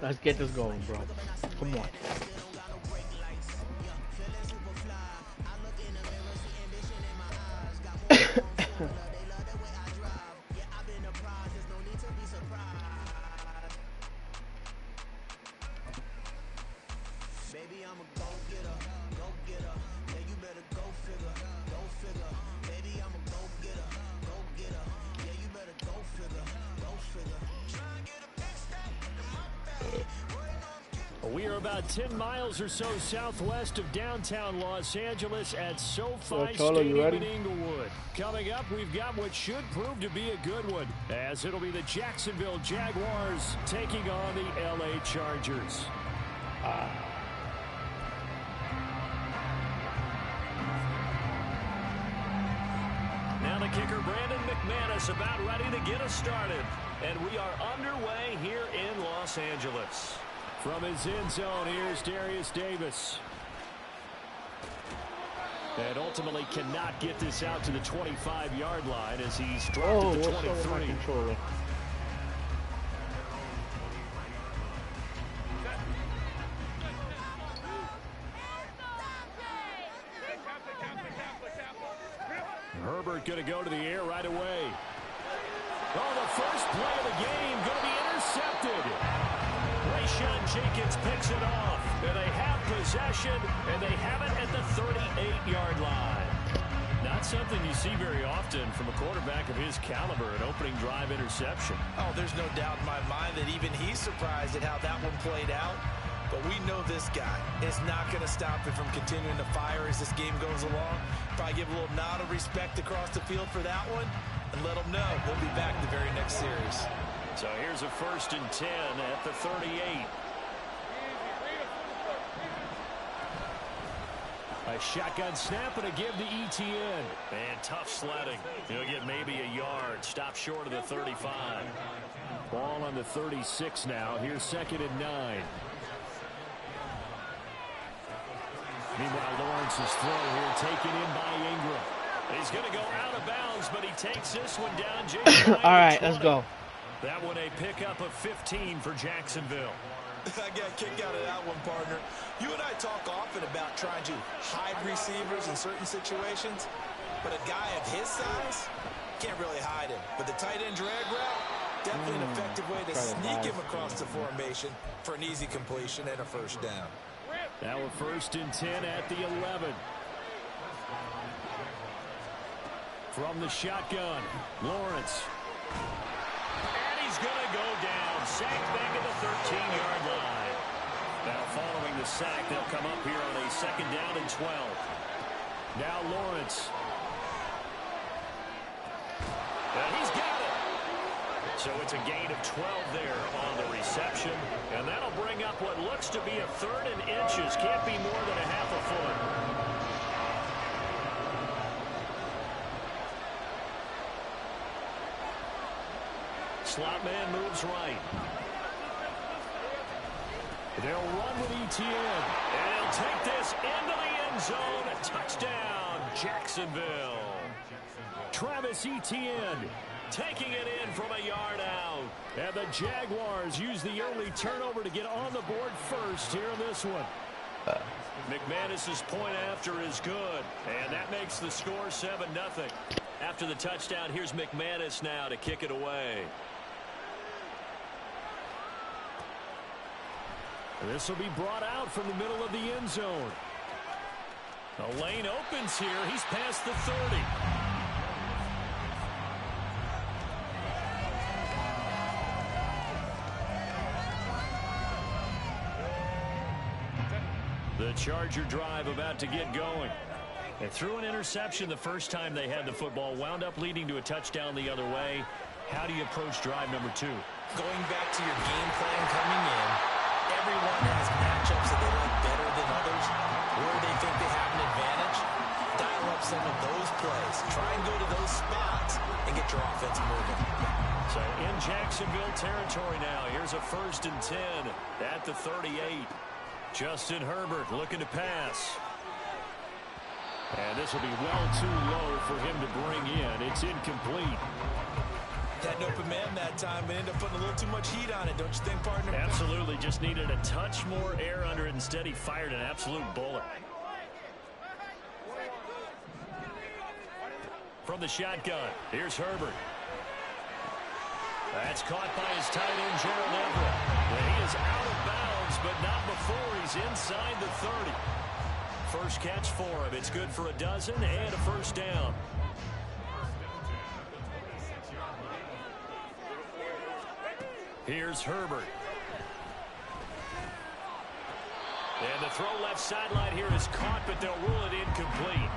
Let's get this going, bro. Come on. We are about 10 miles or so southwest of downtown Los Angeles at SoFi Stadium in Inglewood. Coming up, we've got what should prove to be a good one, as it'll be the Jacksonville Jaguars taking on the LA Chargers. Now the kicker, Brandon McManus, about ready to get us started. And we are underway here in Los Angeles. From his end zone, here's Darius Davis. And ultimately cannot get this out to the 25-yard line as he's dropped to the 23. Herbert going to go to the air right away. Oh, the first play of the game going to be intercepted. Rayshawn Jenkins picks it off. And they have possession, and they have it at the 38-yard line. Not something you see very often from a quarterback of his caliber, an opening drive interception. Oh, there's no doubt in my mind that even he's surprised at how that one played out. But we know this guy is not going to stop him from continuing to fire as this game goes along. Probably give a little nod of respect across the field for that one and let him know he'll be back the very next series. So here's a 1st and 10 at the 38. A shotgun snap and a give to ETN. And tough sledding. He'll get maybe a yard. Stop short of the 35. Ball on the 36 now. Here's 2nd and 9. Meanwhile, Lawrence's throw here taken in by Ingram. He's going to go out of bounds, but he takes this one down. All right, let's go. That one a pickup of 15 for Jacksonville. I got a kick out of that one, partner. You and I talk often about trying to hide receivers in certain situations, but a guy of his size can't really hide him. But the tight end drag route, definitely an effective way to sneak him across the formation for an easy completion and a 1st down. Now a 1st and 10 at the 11. From the shotgun, Lawrence. And he's going to go down. Sacked back at the 13-yard line. Now following the sack, they'll come up here on a 2nd down and 12. Now Lawrence. And he's got it. So it's a gain of 12 there on the reception. And that'll bring up what looks to be a 3rd and inches. Can't be more than a half a foot. Slot man moves right. They'll run with ETN. And he'll take this into the end zone. A touchdown, Jacksonville. Travis Etienne taking it in from a yard out. And the Jaguars use the early turnover to get on the board first here in this one. McManus's point after is good. And that makes the score 7-0. After the touchdown, here's McManus now to kick it away. This will be brought out from the middle of the end zone. The lane opens here. He's past the 30. The Charger drive about to get going. They threw an interception the first time they had the football, wound up leading to a touchdown the other way. How do you approach drive number 2? Going back to your game plan coming in, everyone has matchups that they like better than others, where they think they have an advantage. Dial up some of those plays. Try and go to those spots and get your offense moving. So in Jacksonville territory now, here's a 1st and 10 at the 38. Justin Herbert looking to pass. And this will be well too low for him to bring in. It's incomplete. Had an open man that time, but ended up putting a little too much heat on it, don't you think, partner? Absolutely. Just needed a touch more air under it. Instead, he fired an absolute bullet. From the shotgun, here's Herbert. That's caught by his tight end, Gerald Everett. He is out of bounds, but not before he's inside the 30. First catch for him. It's good for a dozen and a first down. Here's Herbert. And the throw left sideline here is caught, but they'll rule it incomplete.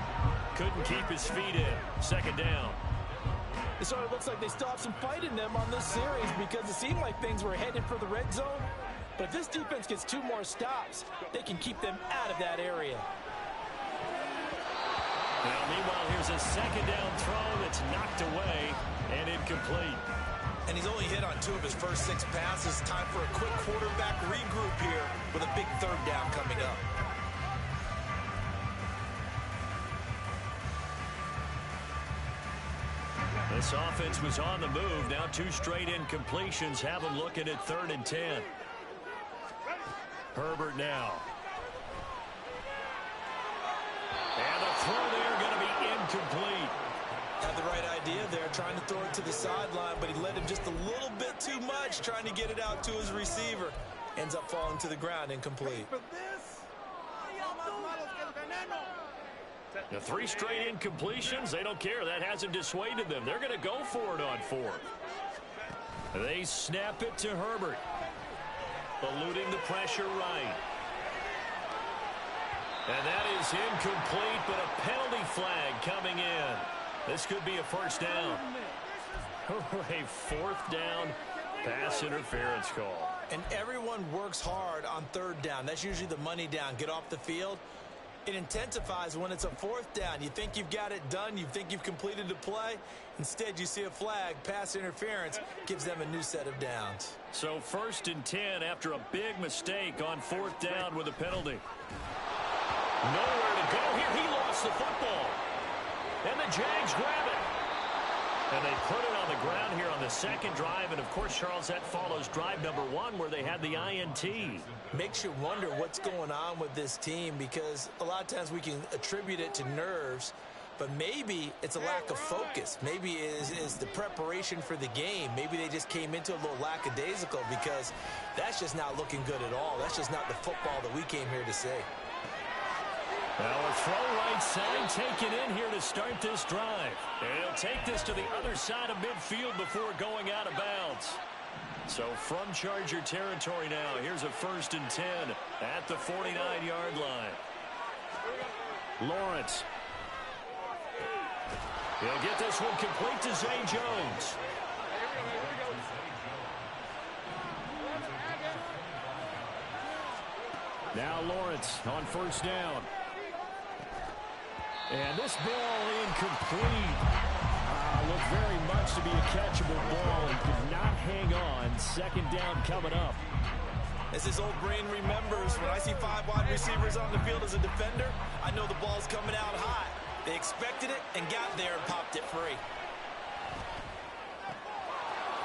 Couldn't keep his feet in. Second down. It sort of looks like they still have some fight in them on this series because it seemed like things were headed for the red zone. But if this defense gets 2 more stops, they can keep them out of that area. Now, meanwhile, here's a second down throw that's knocked away and incomplete. And he's only hit on 2 of his first 6 passes. Time for a quick quarterback regroup here with a big third down coming up. This offense was on the move. Now 2 straight incompletions have them looking at 3rd and 10. Herbert now. And the throw there going to be incomplete. Had the right idea there, trying to throw it to the sideline, but he led him just a little bit too much, trying to get it out to his receiver. Ends up falling to the ground, incomplete. The 3 straight incompletions, they don't care. That hasn't dissuaded them. They're going to go for it on 4th. They snap it to Herbert. Eluding the pressure right. And that is incomplete, but a penalty flag coming in. This could be a first down. A 4th down pass interference call. And everyone works hard on 3rd down. That's usually the money down. Get off the field. It intensifies when it's a 4th down. You think you've got it done. You think you've completed the play. Instead, you see a flag. Pass interference gives them a new set of downs. So 1st and 10 after a big mistake on 4th down with a penalty. Nowhere to go here. He lost the football. And the Jags grab it. And they put it on the ground here on the 2nd drive. And, of course, Charles, that follows drive number 1 where they had the INT. Makes you wonder what's going on with this team because a lot of times we can attribute it to nerves, but maybe it's a lack of focus. Maybe it is the preparation for the game. Maybe they just came into a little lackadaisical because that's just not looking good at all. That's just not the football that we came here to see. Now a throw right side taken in here to start this drive. And he'll take this to the other side of midfield before going out of bounds. So from Charger territory now, here's a 1st and 10 at the 49-yard line. Lawrence. He'll get this one complete to Zay Jones. Now Lawrence on 1st down. And this ball incomplete. Looked very much to be a catchable ball and could not hang on. 2nd down coming up. As this old brain remembers, when I see 5 wide receivers on the field as a defender, I know the ball's coming out high. They expected it and got there and popped it free.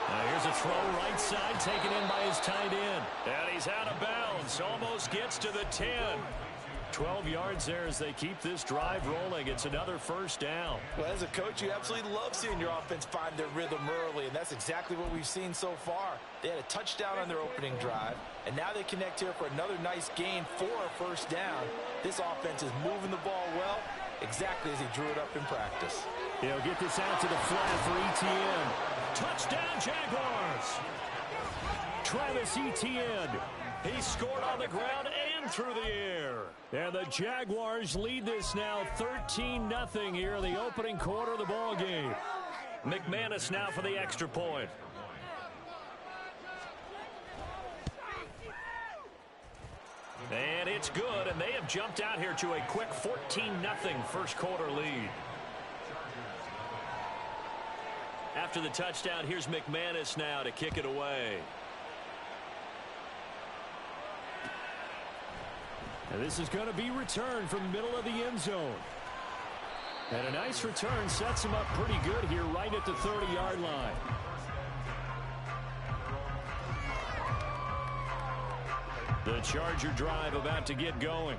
Now here's a throw right side taken in by his tight end. And he's out of bounds. Almost gets to the 10. 12 yards there as they keep this drive rolling. It's another 1st down. Well, as a coach, you absolutely love seeing your offense find their rhythm early, and that's exactly what we've seen so far. They had a touchdown on their opening drive, and now they connect here for another nice gain for a 1st down. This offense is moving the ball well, exactly as he drew it up in practice. He'll get this out to the flat for Etienne. Touchdown, Jaguars! Travis Etienne. He scored on the ground and through the air. And the Jaguars lead this now 13-0 here in the opening quarter of the ball game. McManus now for the extra point. And it's good, and they have jumped out here to a quick 14-0 first quarter lead. After the touchdown, here's McManus now to kick it away. And this is going to be returned from the middle of the end zone. And a nice return sets him up pretty good here right at the 30-yard line. The Charger drive about to get going.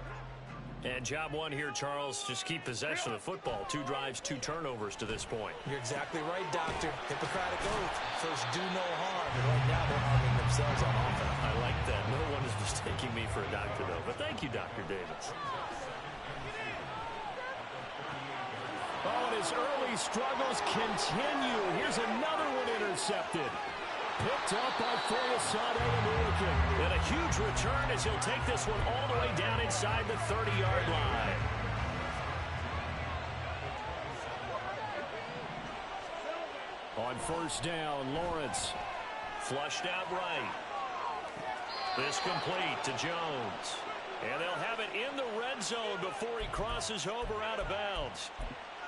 And job one here, Charles, just keep possession of the football. 2 drives, 2 turnovers to this point. You're exactly right, Doctor. Hippocratic oath. First, do no harm. And right now, they're harming themselves on offense. I like that. No one is mistaking me for a doctor, though. But thank you, Dr. Davis. Oh, and his early struggles continue. Here's another one intercepted. Picked up by Foyesade and a huge return as he'll take this one all the way down inside the 30-yard line. On first down, Lawrence flushed out right. This complete to Jones. And they'll have it in the red zone before he crosses over out of bounds.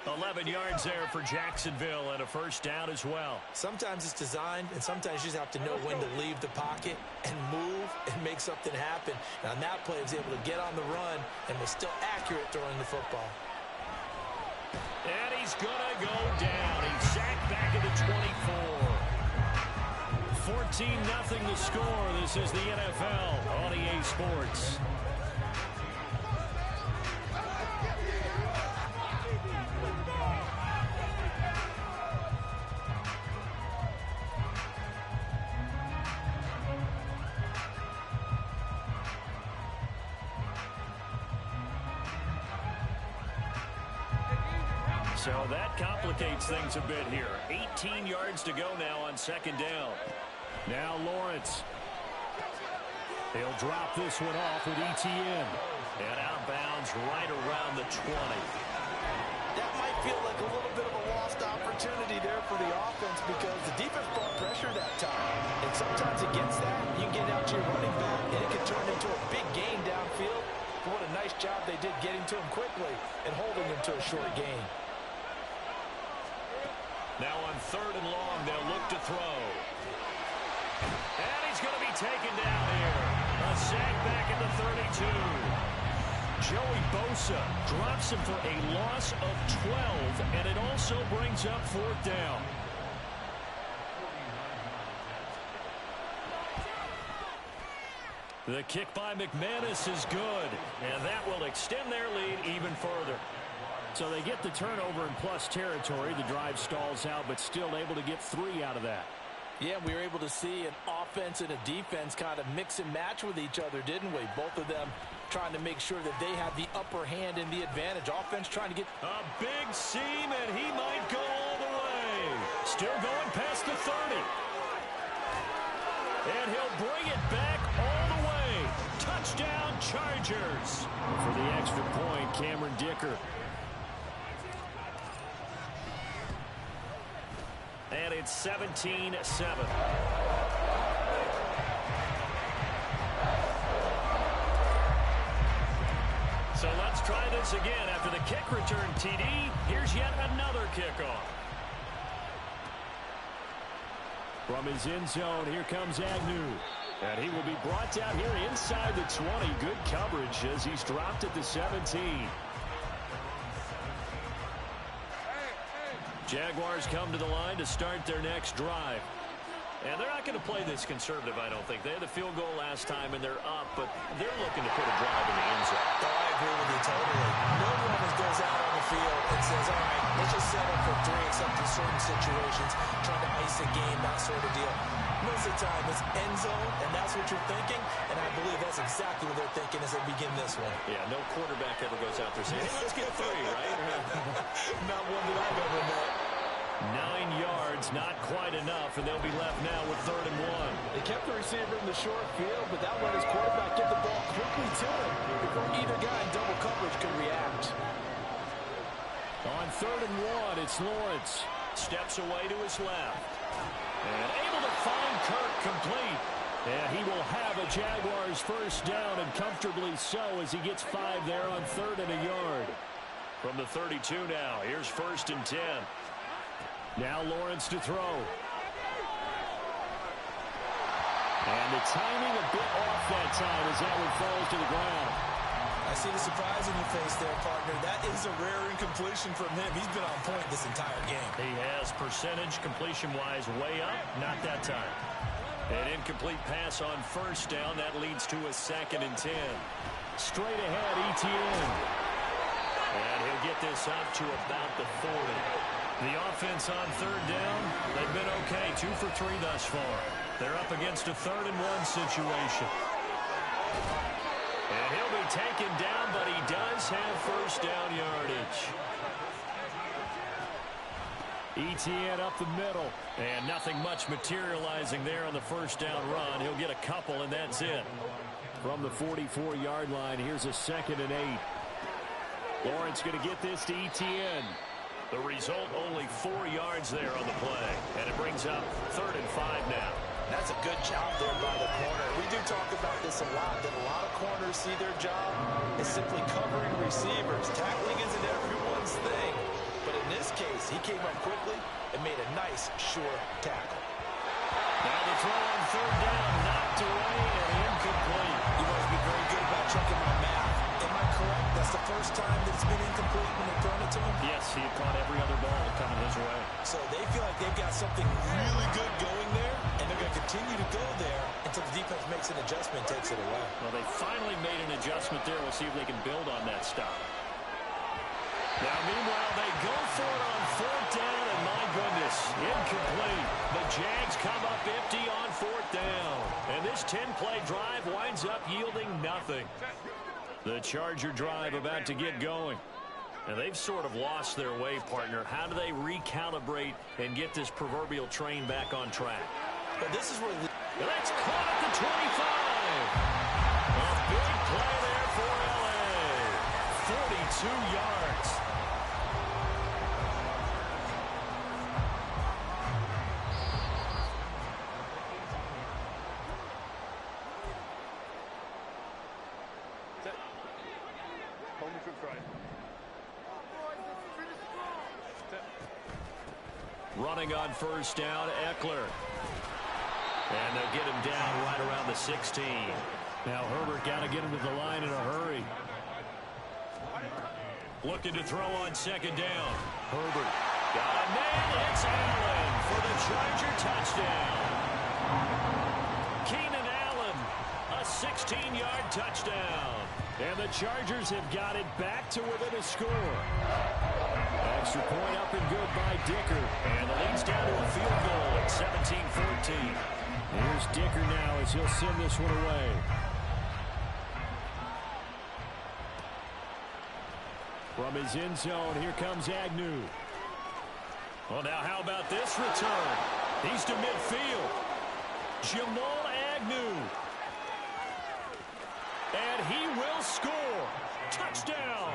11 yards there for Jacksonville and a first down as well. Sometimes it's designed, and sometimes you just have to know when to leave the pocket and move and make something happen. And on that play, he was able to get on the run and was still accurate throwing the football. And he's going to go down. He's sacked back at the 24. 14-0 the score. This is the NFL on EA Sports. So that complicates things a bit here. 18 yards to go now on second down. Now Lawrence. He'll drop this one off with ETN. And outbounds right around the 20. That might feel like a little bit of a lost opportunity there for the offense because the defense brought pressure that time. And sometimes against that, you can get out to your running back, and it can turn into a big gain downfield. But what a nice job they did getting to him quickly and holding him to a short gain. Now on third and long, they'll look to throw. And he's going to be taken down here. A sack back at the 32. Joey Bosa drops him for a loss of 12, and it also brings up fourth down. The kick by McManus is good, and that will extend their lead even further. So they get the turnover in plus territory. The drive stalls out, but still able to get 3 out of that. Yeah, we were able to see an offense and a defense kind of mix and match with each other, didn't we? Both of them trying to make sure that they have the upper hand and the advantage. Offense trying to get a big seam, and he might go all the way. Still going past the 30. And he'll bring it back all the way. Touchdown, Chargers. For the extra point, Cameron Dicker. And it's 17-7. So let's try this again. After the kick return TD, here's yet another kickoff. From his end zone, here comes Agnew. And he will be brought down here inside the 20. Good coverage as he's dropped at the 17. Jaguars come to the line to start their next drive. And they're not going to play this conservative, I don't think. They had the field goal last time, and they're up, but they're looking to put a drive in the end zone. Oh, I agree with you totally. No one goes out on the field and says, all right, let's just settle for 3 except in certain situations, trying to ice a game, that sort of deal. Most of the time, it's end zone, and that's what you're thinking, and I believe that's exactly what they're thinking as they begin this one. Yeah, no quarterback ever goes out there saying, hey, let's get 3, right? Not one that I've ever met. 9 yards, not quite enough, and they'll be left now with 3rd and 1. They kept the receiver in the short field, but that let his quarterback get the ball quickly to him before either guy in double coverage could react. On 3rd and 1, it's Lawrence. Steps away to his left. And able to find Kirk complete. And he will have a Jaguars first down, and comfortably so as he gets 5 there on 3rd and a yard. From the 32 now, here's 1st and 10. Now Lawrence to throw. And the timing a bit off that time as that one falls to the ground. I see the surprise in your face there, partner. That is a rare incompletion from him. He's been on point this entire game. He has percentage completion-wise way up. Not that time. An incomplete pass on first down. That leads to a 2nd and 10. Straight ahead, Etienne. And he'll get this up to about the 40. The offense on 3rd down, they've been okay. 2 for 3 thus far. They're up against a 3rd and 1 situation. And he'll be taken down, but he does have first down yardage. Etienne up the middle. And nothing much materializing there on the first down run. He'll get a couple, and that's it. From the 44-yard line, here's a 2nd and 8. Lawrence going to get this to Etienne. The result, only 4 yards there on the play. And it brings up 3rd and 5 now. That's a good job there by the corner. We do talk about this a lot, that a lot of corners see their job is simply covering receivers. Tackling isn't everyone's thing. But in this case, he came up quickly and made a nice, sure tackle. Now the throw on 3rd down, knocked away and incomplete. You must be very good about checking my math. Am I correct? That's the first time that it's been incomplete when they've thrown it to him? Yes, he had caught every other ball coming his way. So they feel like they've got something really good going there, and they're going to continue to go there until the defense makes an adjustment, takes it away. Well, they finally made an adjustment there. We'll see if they can build on that stop. Now, meanwhile, they go for it on 4th down, and my goodness, incomplete. The Jags come up empty on 4th down. And this 10-play drive winds up yielding nothing. The Charger drive about to get going. And they've sort of lost their way, partner. How do they recalibrate and get this proverbial train back on track? But this is where... That's caught at the 25. A big play there for L.A. 42 yards. Running on first down, Eckler. And they'll get him down right around the 16. Now Herbert got to get him to the line in a hurry. Looking to throw on 2nd down. Herbert got a man. It's Allen for the Charger touchdown. Keenan Allen, a 16-yard touchdown. And the Chargers have got it back to within a score. Extra point up and good by Dicker. And the lead's down to a field goal at 17-14. Here's Dicker now as he'll send this one away. From his end zone, here comes Agnew. Well, now how about this return? He's to midfield. Jamal Agnew. And he will score. Touchdown.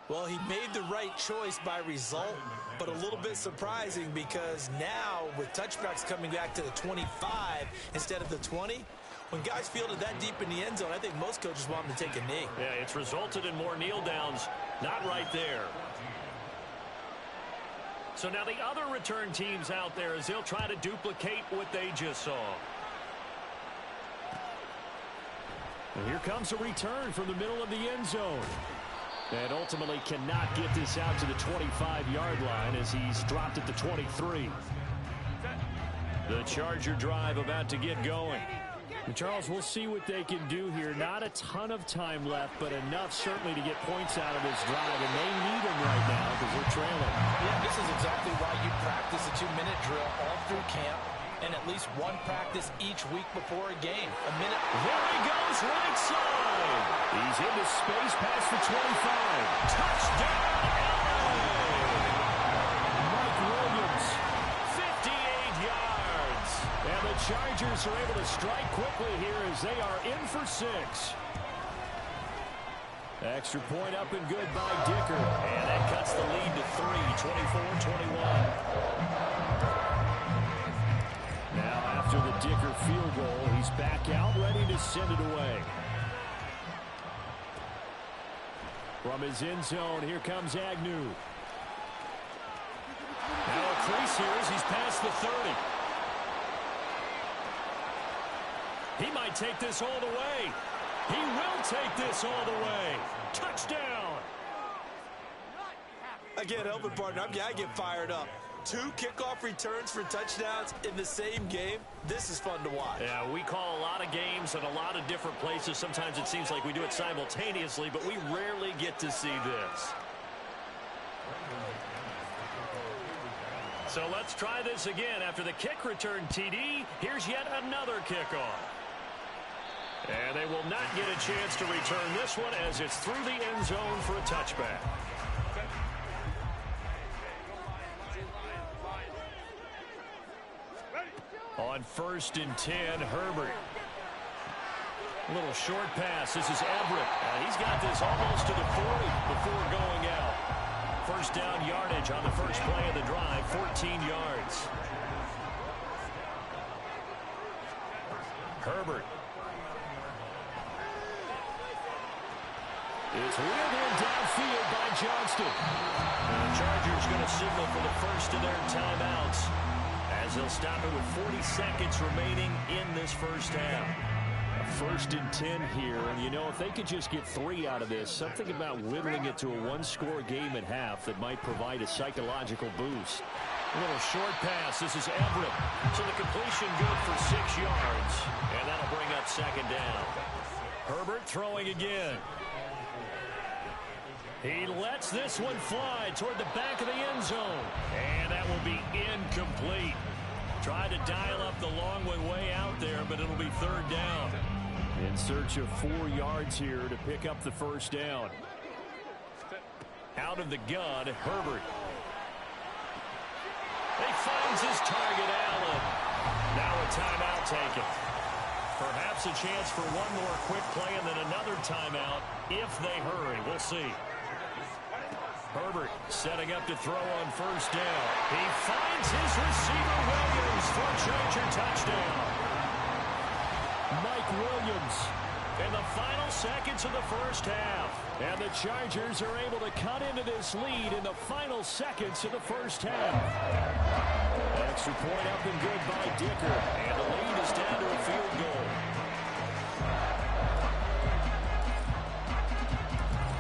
Well, he made the right choice by result, but a little bit surprising because now with touchbacks coming back to the 25 instead of the 20, when guys fielded that deep in the end zone, I think most coaches want them to take a knee. Yeah, it's resulted in more kneel downs. Not right there. So now the other return teams out there as they'll try to duplicate what they just saw. And here comes a return from the middle of the end zone. And ultimately cannot get this out to the 25-yard line as he's dropped at the 23. The Charger drive about to get going. And Charles, we'll see what they can do here. Not a ton of time left, but enough certainly to get points out of this drive. And they need them right now because they're trailing. Yeah, this is exactly why you practice a 2-minute drill all through camp and at least one practice each week before a game. A minute. There he goes, right side. He's into space past the 25. Touchdown, LA! Mike Williams, 58 yards. And the Chargers are able to strike quickly here as they are in for 6. Extra point up and good by Dicker. And that cuts the lead to 3, 24-21. Now after the Dicker field goal, he's back out ready to send it away. From his end zone, here comes Agnew. Now a crease here as he's past the 30. He might take this all the way. He will take this all the way. Touchdown. Again, helping partner, I get fired up. 2 kickoff returns for touchdowns in the same game. This is fun to watch. Yeah, we call a lot of games at a lot of different places. Sometimes it seems like we do it simultaneously, but we rarely get to see this. So let's try this again. After the kick return TD, here's yet another kickoff. And they will not get a chance to return this one as it's through the end zone for a touchback. On 1st and 10, Herbert. A little short pass. This is Everett. He's got this almost to the 40 before going out. First down yardage on the first play of the drive, 14 yards. Herbert. It's wheeled in downfield by Johnston. And the Chargers going to signal for the first of their timeouts, as they'll stop it with 40 seconds remaining in this first half. A 1st and 10 here, and you know, if they could just get 3 out of this, something about whittling it to a 1-score game at half that might provide a psychological boost. A little short pass. This is Everett. So the completion good for 6 yards, and that'll bring up 2nd down. Herbert throwing again. He lets this one fly toward the back of the end zone, and that will be incomplete. Tried to dial up the long way out there, but it'll be 3rd down. In search of 4 yards here to pick up the first down. Out of the gun, Herbert. He finds his target, Allen. Now a timeout taken. Perhaps a chance for one more quick play and then another timeout if they hurry. We'll see. Herbert setting up to throw on 1st down. He finds his receiver, Williams, for a Charger touchdown. Mike Williams in the final seconds of the first half. And the Chargers are able to cut into this lead in the final seconds of the first half. Extra point up and good by Dicker. And the lead is down to a field goal.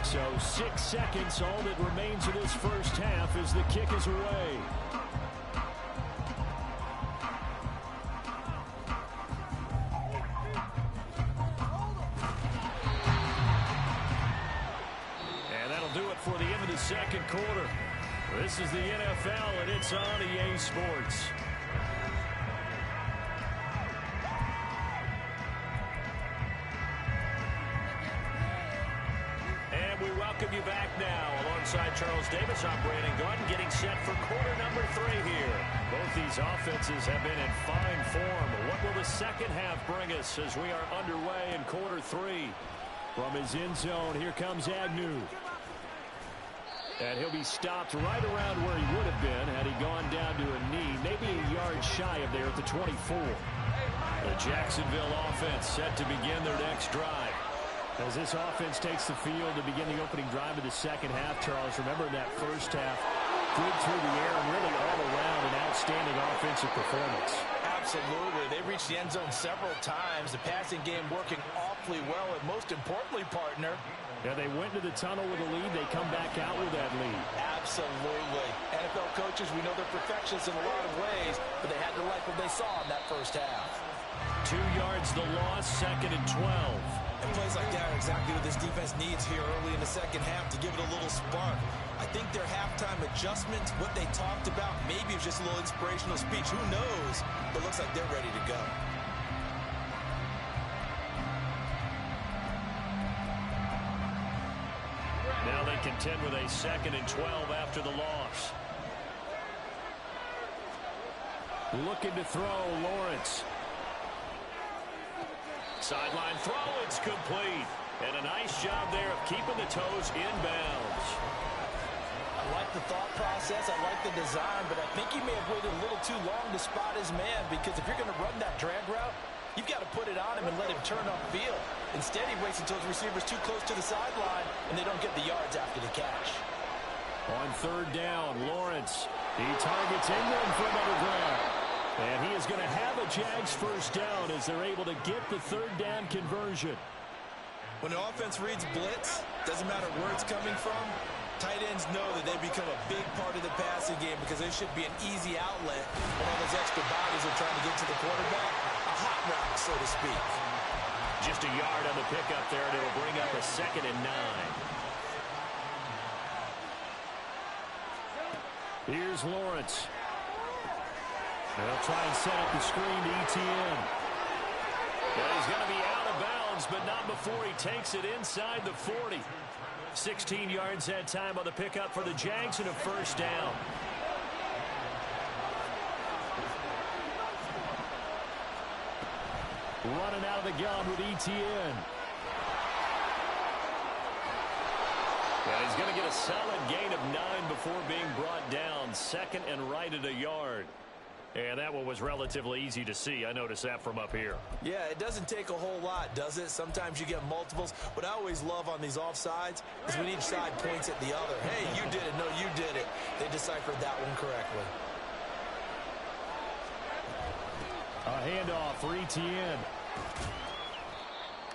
So 6 seconds, all that remains of this first half as the kick is away. And that'll do it for the end of the second quarter. This is the NFL, and it's on EA Sports. Welcome you back now. Alongside Charles Davis, I'm Brandon Gordon, getting set for quarter number 3 here. Both these offenses have been in fine form. What will the second half bring us as we are underway in quarter 3? From his end zone, here comes Agnew. And he'll be stopped right around where he would have been had he gone down to a knee, maybe a yard shy of there at the 24. The Jacksonville offense set to begin their next drive. As this offense takes the field to begin the opening drive of the second half, Charles, remember that first half, good through the air and really all around an outstanding offensive performance. Absolutely. They reached the end zone several times. The passing game working awfully well, and most importantly, partner, yeah, they went to the tunnel with a lead. They come back out with that lead. Absolutely. NFL coaches, we know they're perfectionists in a lot of ways, but they had to like what they saw in that first half. 2 yards the loss, 2nd and 12. And plays like that are exactly what this defense needs here early in the second half to give it a little spark. I think their halftime adjustments, what they talked about, maybe it was just a little inspirational speech. Who knows? But it looks like they're ready to go. Now they contend with a 2nd and 12 after the loss. Looking to throw, Lawrence. Sideline throw, it's complete. And a nice job there of keeping the toes inbounds. I like the thought process, I like the design, but I think he may have waited a little too long to spot his man, because if you're going to run that drag route, you've got to put it on him and let him turn upfield. Instead, he waits until his receiver's too close to the sideline, and they don't get the yards after the catch. On 3rd down, Lawrence. He targets Ingram for another grab. And he is going to have a Jags first down as they're able to get the 3rd down conversion. When the offense reads blitz, doesn't matter where it's coming from, tight ends know that they become a big part of the passing game because they should be an easy outlet when all those extra bodies are trying to get to the quarterback. A hot route, so to speak. Just a yard on the pickup there, and it'll bring up a 2nd and 9. Here's Lawrence. They'll try and set up the screen to Etienne. Well, he's going to be out of bounds, but not before he takes it inside the 40. 16 yards that time on the pickup for the Jags and a 1st down. Running out of the gun with Etienne. Well, he's going to get a solid gain of 9 before being brought down. 2nd and right at a yard. And that one was relatively easy to see. I noticed that from up here. Yeah, it doesn't take a whole lot, does it? Sometimes you get multiples. What I always love on these offsides is when each side points at the other. Hey, you did it. No, you did it. They deciphered that one correctly. A handoff for Etienne.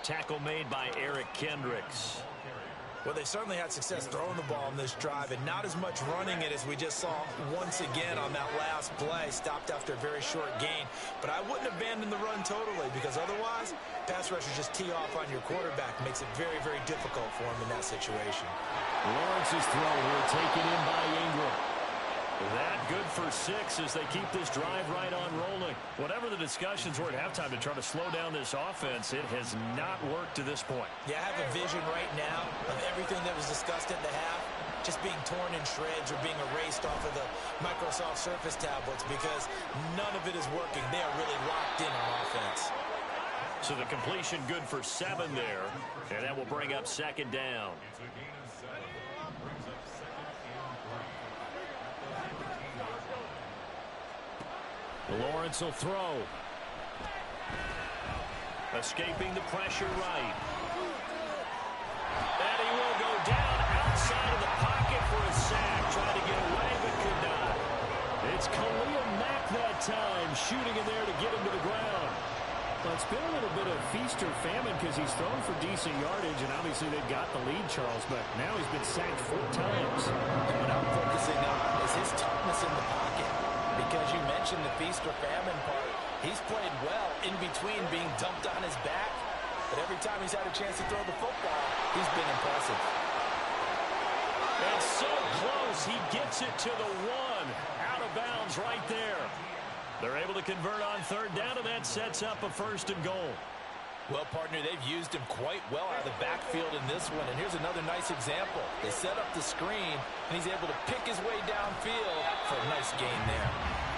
Tackle made by Eric Kendricks. Well, they certainly had success throwing the ball in this drive, and not as much running it as we just saw once again on that last play. Stopped after a very short gain. But I wouldn't abandon the run totally, because otherwise, pass rushers just tee off on your quarterback. Makes it very, very difficult for him in that situation. Lawrence's throw here taken in by Ingram. That good for 6 as they keep this drive right on rolling. Whatever the discussions were at halftime to try to slow down this offense, it has not worked to this point. Yeah, I have a vision right now of everything that was discussed at the half just being torn in shreds or being erased off of the Microsoft Surface tablets because none of it is working. They are really locked in on offense. So the completion good for 7 there, and that will bring up 2nd down. Lawrence will throw. Escaping the pressure right. And he will go down outside of the pocket for a sack. Trying to get away, but could not. It's Khalil Mack that time, shooting in there to get him to the ground. Well, it's been a little bit of feast or famine because he's thrown for decent yardage, and obviously they've got the lead, Charles, but now he's been sacked 4 times. What I'm focusing on is his toughness in the pocket. Because you mentioned the feast or famine part. He's played well in between being dumped on his back. But every time he's had a chance to throw the football, he's been impressive. And so close, he gets it to the 1. Out of bounds right there. They're able to convert on 3rd down, and that sets up a 1st and goal. Well, partner, they've used him quite well out of the backfield in this one. And here's another nice example. They set up the screen, and he's able to pick his way downfield for a nice gain there.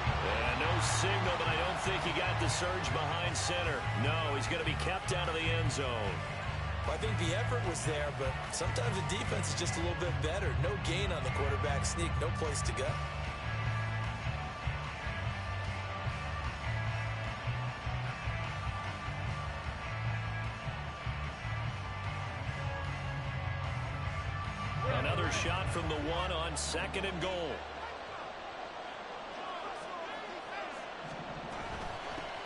And no signal, but I don't think he got the surge behind center. No, he's going to be kept out of the end zone. Well, I think the effort was there, but sometimes the defense is just a little bit better. No gain on the quarterback sneak, no place to go. Another shot from the 1 on 2nd and goal.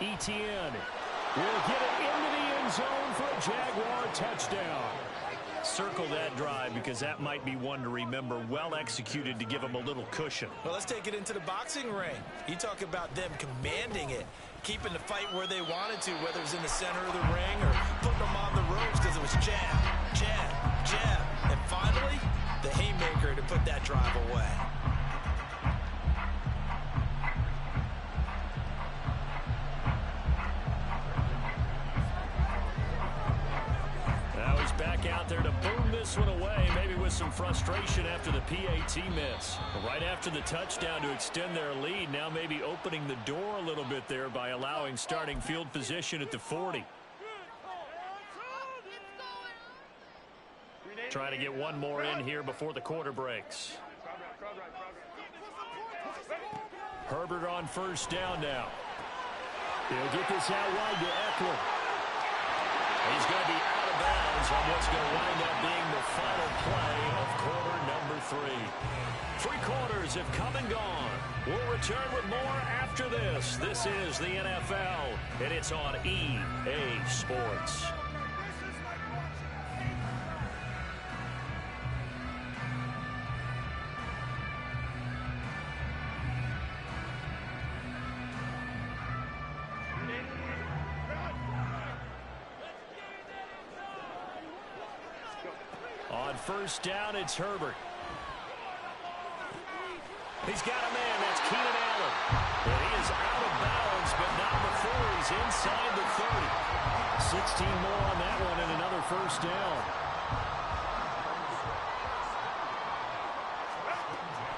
Etienne will get it into the end zone for a Jaguar touchdown. Circle that drive because that might be one to remember. Well executed to give him a little cushion. Well, let's take it into the boxing ring. You talk about them commanding it, keeping the fight where they wanted to, whether it was in the center of the ring or putting them on the ropes because it was jab, jab, jab. And finally, the haymaker to put that drive away. Now he's back out there to boom this one away, maybe with some frustration after the PAT miss. Right after the touchdown to extend their lead, now maybe opening the door a little bit there by allowing starting field position at the 40. Trying to get one more in here before the quarter breaks. Herbert on 1st down now. He'll get this out wide to Eckler. He's going to be out of bounds on what's going to wind up being the final play of quarter number 3. 3 quarters have come and gone. We'll return with more after this. This is the NFL, and it's on EA Sports. first down, it's Herbert. He's got a man. That's Keenan Allen. And he is out of bounds, but not before he's inside the 30. 16 more on that one and another first down.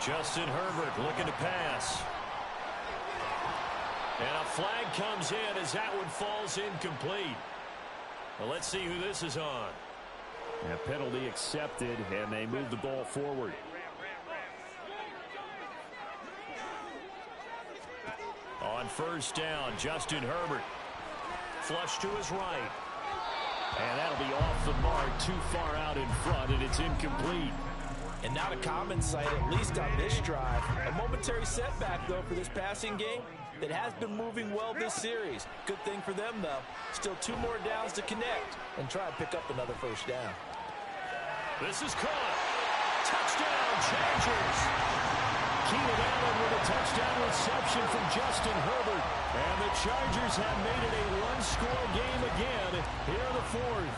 Justin Herbert looking to pass. And a flag comes in as that one falls incomplete. Well, let's see who this is on. A penalty accepted, and they move the ball forward. On first down, Justin Herbert. Flush to his right. And that'll be off the mark, too far out in front, and it's incomplete. And not a common sight, at least on this drive. A momentary setback, though, for this passing game that has been moving well this series. Good thing for them, though. Still 2 more downs to connect and try and pick up another first down. This is caught. Touchdown, Chargers. Keenan Allen with a touchdown reception from Justin Herbert. And the Chargers have made it a one-score game again here in the fourth.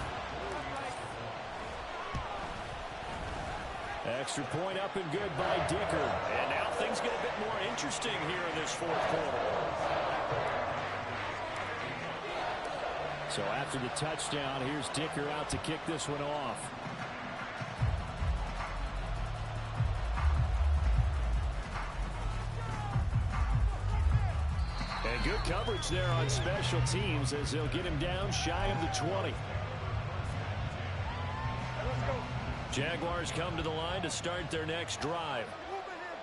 Extra point up and good by Dicker. And now things get a bit more interesting here in this fourth quarter. So after the touchdown, here's Dicker out to kick this one off. And good coverage there on special teams as they'll get him down shy of the 20. Jaguars come to the line to start their next drive.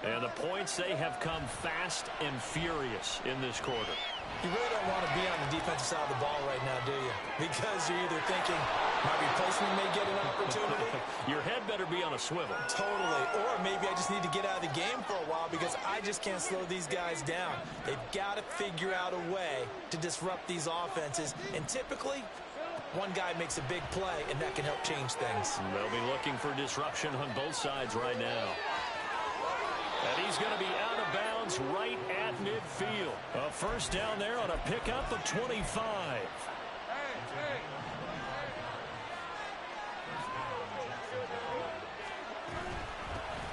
And the points, they have come fast and furious in this quarter. You really don't want to be on the defensive side of the ball right now, do you? Because you're either thinking, my replacement may get an opportunity. Your head better be on a swivel. Totally. Or maybe I just need to get out of the game for a while because I just can't slow these guys down. They've got to figure out a way to disrupt these offenses. And typically, one guy makes a big play, and that can help change things. They'll be looking for disruption on both sides right now. And he's going to be out of bounds right at midfield. A first down there on a pickup of 25.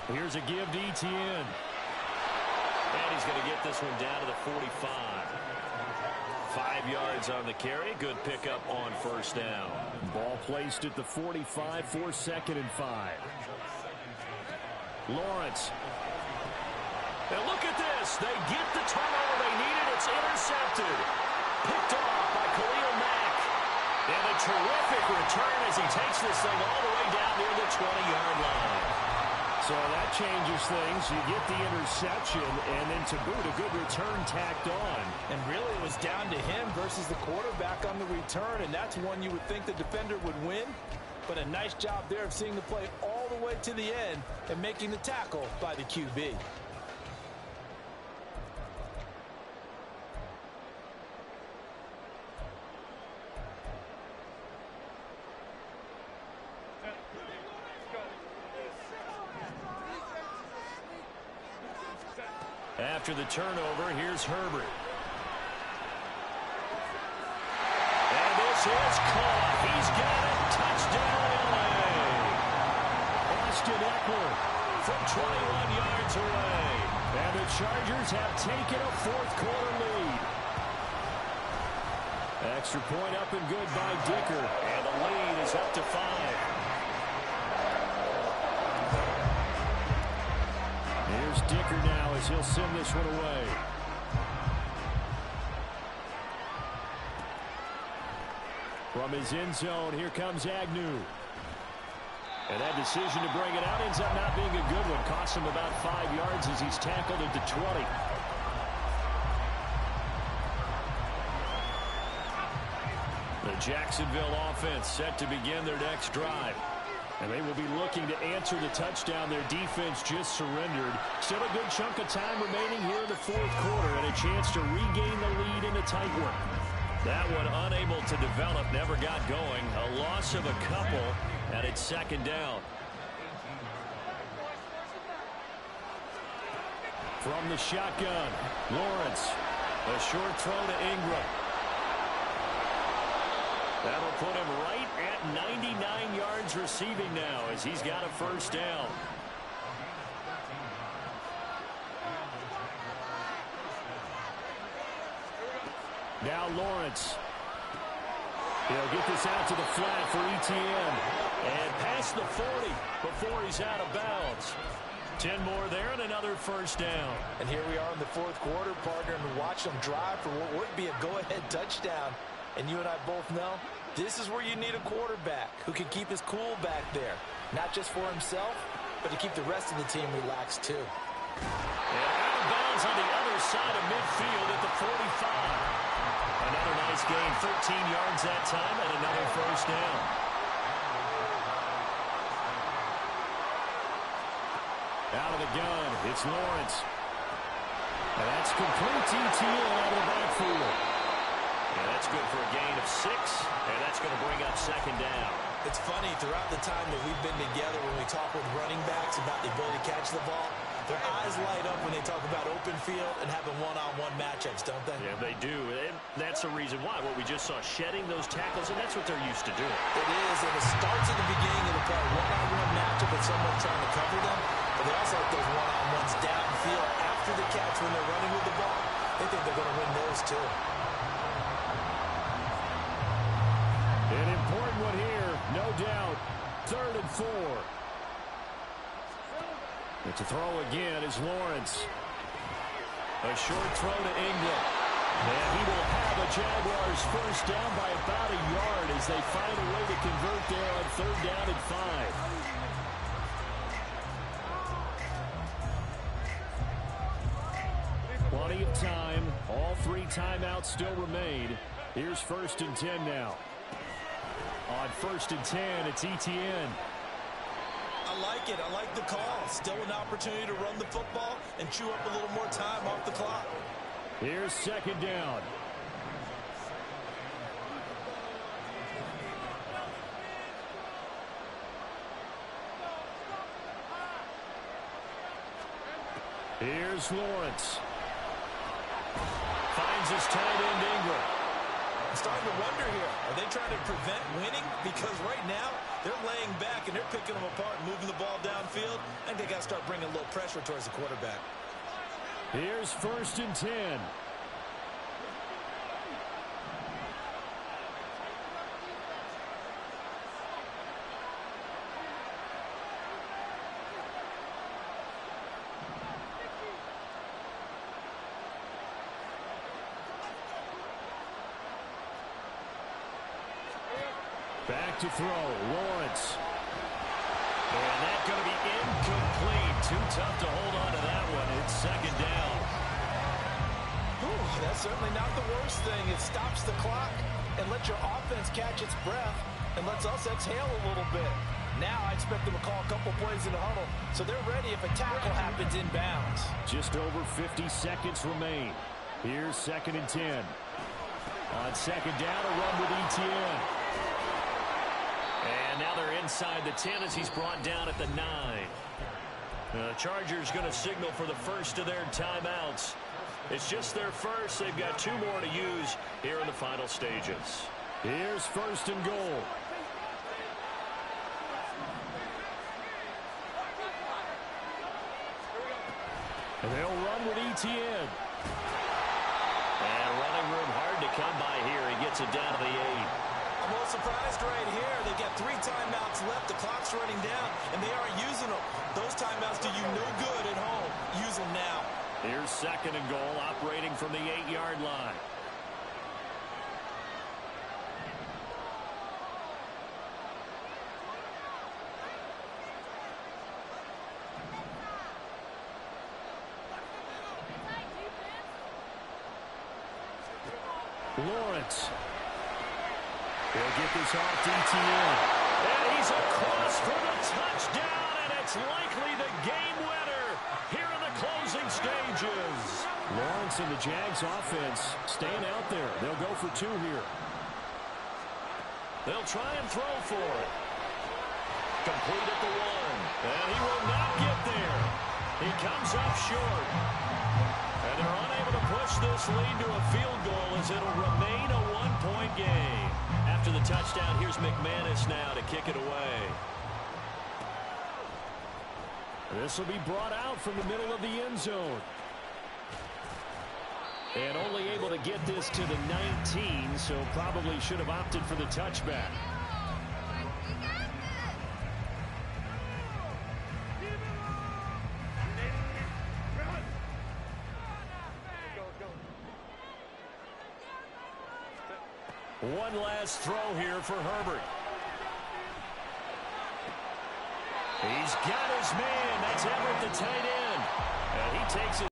Here's a give to Etienne. And he's going to get this one down to the 45. 5 yards on the carry. Good pickup on first down. Ball placed at the 45 for 2nd and 5. Lawrence. And look at this. They get the turnover they needed. It's intercepted. Picked off by Khalil Mack. And a terrific return as he takes this thing all the way down near the 20-yard line. So that changes things. You get the interception, and then to boot, a good return tacked on. And really, it was down to him versus the quarterback on the return, and that's one you would think the defender would win. But a nice job there of seeing the play all the way to the end and making the tackle by the QB. After the turnover, here's Herbert. And this is caught. He's got it. Touchdown, LA. Austin Eckler from 21 yards away. And the Chargers have taken a fourth quarter lead. Extra point up and good by Dicker. And the lead is up to 5. Here's Dicker now as he'll send this one away. From his end zone, here comes Agnew. And that decision to bring it out ends up not being a good one. Costs him about 5 yards as he's tackled at the 20. The Jacksonville offense set to begin their next drive. And they will be looking to answer the touchdown their defense just surrendered. Still a good chunk of time remaining here in the fourth quarter and a chance to regain the lead in a tight one. That one unable to develop, never got going. A loss of a couple, and it's 2nd down. From the shotgun, Lawrence. A short throw to Ingram. That'll put him right at 99 yards receiving now as he's got a first down. Now Lawrence. He'll get this out to the flat for ETN. And past the 40 before he's out of bounds. 10 more there and another first down. And here we are in the fourth quarter, partner, and watch them drive for what would be a go-ahead touchdown. And you and I both know this is where you need a quarterback who can keep his cool back there. Not just for himself, but to keep the rest of the team relaxed too. And out of bounds on the other side of midfield at the 45. Another nice gain, 13 yards that time, and another first down. Out of the gun, it's Lawrence. And that's complete to ETN out of the backfield. And that's good for a gain of 6, and that's going to bring up second down. It's funny, throughout the time that we've been together, when we talk with running backs about the ability to catch the ball, their eyes light up when they talk about open field and having one-on-one matchups, don't they? Yeah, they do. And that's the reason why. What we just saw, shedding those tackles, and that's what they're used to doing. It is, and it starts at the beginning of the play. One-on-one matchup with someone trying to cover them, but they also have those one-on-ones downfield after the catch when they're running with the ball. They think they're going to win those, too. An important one here, no doubt. 3rd and 4. And to throw again is Lawrence. A short throw to Ingram. And he will have a Jaguars first down by about a yard as they find a way to convert there on 3rd down and 5. Plenty of time. All 3 timeouts still remain. Here's 1st and 10 now. On 1st and 10, it's ETN. I like it. I like the call. Still an opportunity to run the football and chew up a little more time off the clock. Here's 2nd down. Here's Lawrence. Finds his tight end Ingram. I'm starting to wonder here. Are they trying to prevent winning? Because right now, they're laying back and they're picking them apart and moving the ball downfield. I think they got to start bringing a little pressure towards the quarterback. Here's 1st and 10. Back to throw, Lawrence. And that's going to be incomplete. Too tough to hold on to that one. It's 2nd down. Ooh, that's certainly not the worst thing. It stops the clock and lets your offense catch its breath and lets us exhale a little bit. Now I expect them to call a couple plays in the huddle so they're ready if a tackle happens inbounds. Just over 50 seconds remain. Here's 2nd and 10. On 2nd down, a run with ETN. And now they're inside the 10 as he's brought down at the 9. The Chargers going to signal for the first of their timeouts. It's just their first. They've got 2 more to use here in the final stages. Here's 1st and goal. And they'll run with ETN. And running room hard to come by here. He gets it down to the 8. I'm a little surprised right here. They got 3 timeouts left. The clock's running down, and they aren't using them. Those timeouts do you no good at home. Use them now. Here's 2nd and goal, operating from the 8-yard line. Lawrence. He'll get this off to ETN. And he's across for the touchdown, and it's likely the game winner here in the closing stages. Lawrence and the Jags offense staying out there. They'll go for 2 here. They'll try and throw for it. Complete at the 1. And he will not get there. He comes up short. And they're unable to push this this lead to a field goal as it'll remain a one-point game. After the touchdown, here's McManus now to kick it away. This will be brought out from the middle of the end zone. And only able to get this to the 19, so probably should have opted for the touchback. One last throw here for Herbert. He's got his man. That's Everett, the tight end. And he takes it.